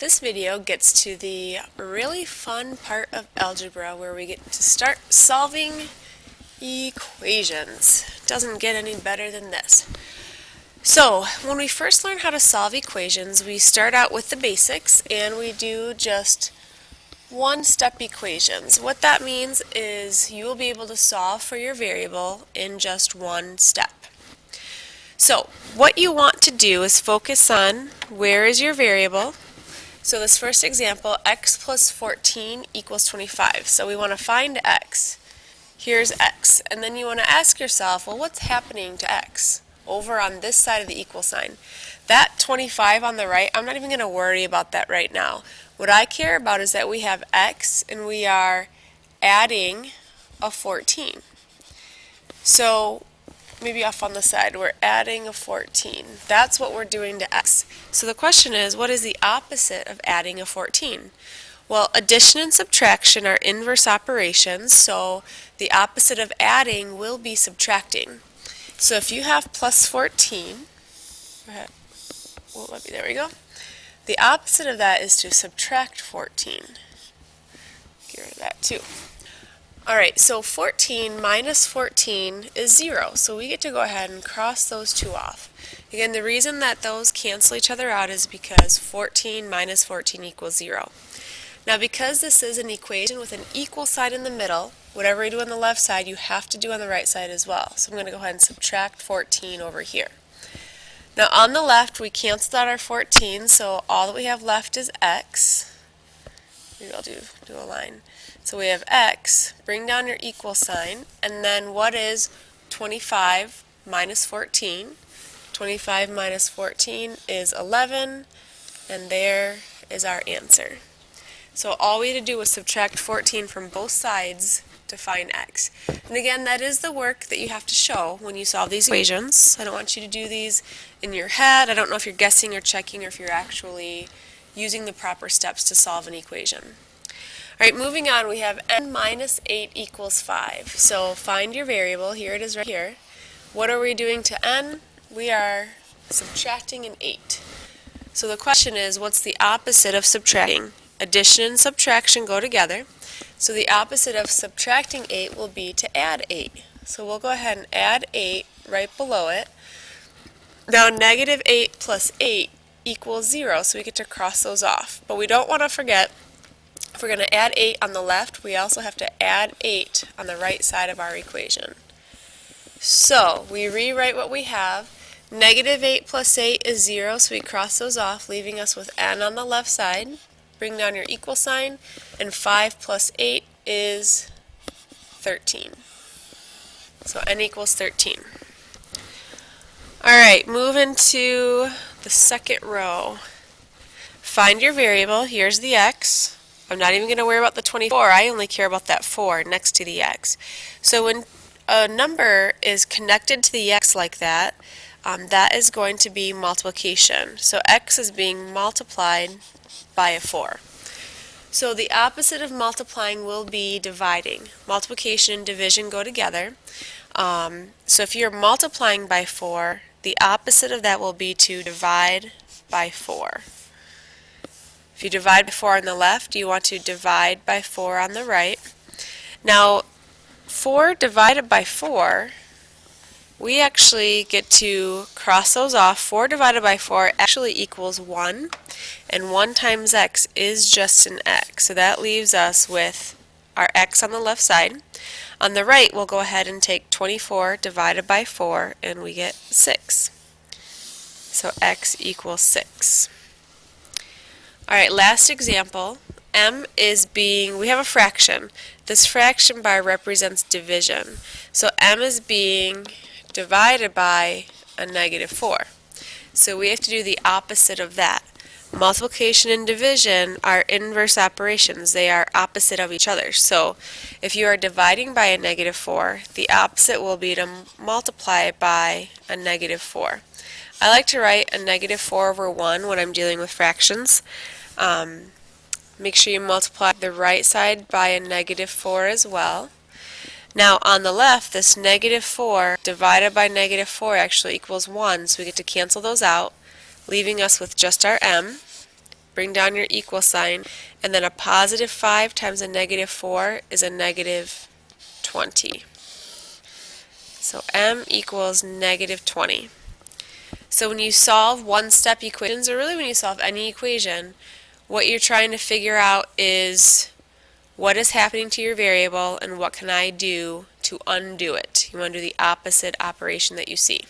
This video gets to the really fun part of algebra where we get to start solving equations. Doesn't get any better than this. So, when we first learn how to solve equations, we start out with the basics and we do just one-step equations. What that means is you will be able to solve for your variable in just one step. So, what you want to do is focus on where is your variable. So this first example, x plus 14 equals 25. So we want to find x. Here's x. And then you want to ask yourself, well, what's happening to x over on this side of the equal sign? That 25 on the right, I'm not even going to worry about that right now. What I care about is that we have x and we are adding a 14. So maybe off on the side, we're adding a 14. That's what we're doing to x. So the question is, what is the opposite of adding a 14? Well, addition and subtraction are inverse operations, so the opposite of adding will be subtracting. So if you have plus 14, there we go. The opposite of that is to subtract 14. Get rid of that too. Alright, so 14 minus 14 is 0, so we get to go ahead and cross those two off. Again, the reason that those cancel each other out is because 14 minus 14 equals 0. Now, because this is an equation with an equal sign in the middle, whatever you do on the left side, you have to do on the right side as well. So I'm going to go ahead and subtract 14 over here. Now, on the left, we canceled out our 14, so all that we have left is x. Maybe I'll do a line. So we have x, bring down your equal sign, and then what is 25 minus 14? 25 minus 14 is 11, and there is our answer. So all we had to do was subtract 14 from both sides to find x. And again, that is the work that you have to show when you solve these equations. I don't want you to do these in your head. I don't know if you're guessing or checking or if you're actually using the proper steps to solve an equation. Alright, moving on, we have n minus 8 equals 5. So find your variable. Here it is right here. What are we doing to n? We are subtracting an 8. So the question is, what's the opposite of subtracting? Addition and subtraction go together. So the opposite of subtracting 8 will be to add 8. So we'll go ahead and add 8 right below it. Now negative 8 plus 8 equals 0, so we get to cross those off. But we don't want to forget, if we're going to add 8 on the left, we also have to add 8 on the right side of our equation. So we rewrite what we have. Negative 8 plus 8 is 0, so we cross those off, leaving us with n on the left side. Bring down your equal sign, and 5 plus 8 is 13. So n equals 13. Alright, move into the second row. Find your variable. Here's the x. I'm not even going to worry about the 24. I only care about that 4 next to the x. So when a number is connected to the x like that, that is going to be multiplication. So x is being multiplied by a 4. So the opposite of multiplying will be dividing. Multiplication and division go together. So if you're multiplying by 4, the opposite of that will be to divide by 4. If you divide by 4 on the left, you want to divide by 4 on the right. Now, 4 divided by 4, we actually get to cross those off. 4 divided by 4 actually equals 1, and 1 times x is just an x. So that leaves us with our x on the left side. On the right, we'll go ahead and take 24 divided by 4, and we get 6. So x equals 6. Alright, last example. M is being, we have a fraction. This fraction bar represents division. So m is being divided by a negative 4. So we have to do the opposite of that. Multiplication and division are inverse operations. They are opposite of each other. So if you are dividing by a negative 4, the opposite will be to multiply by a negative 4. I like to write a negative 4 over 1 when I'm dealing with fractions. Make sure you multiply the right side by a negative 4 as well. Now on the left, this negative 4 divided by negative 4 actually equals 1, so we get to cancel those out, leaving us with just our m. bring down your equal sign, and then a positive 5 times a negative 4 is a negative 20. So m equals negative 20. So when you solve one-step equations, or really when you solve any equation, what you're trying to figure out is what is happening to your variable and what can I do to undo it. You want to do the opposite operation that you see.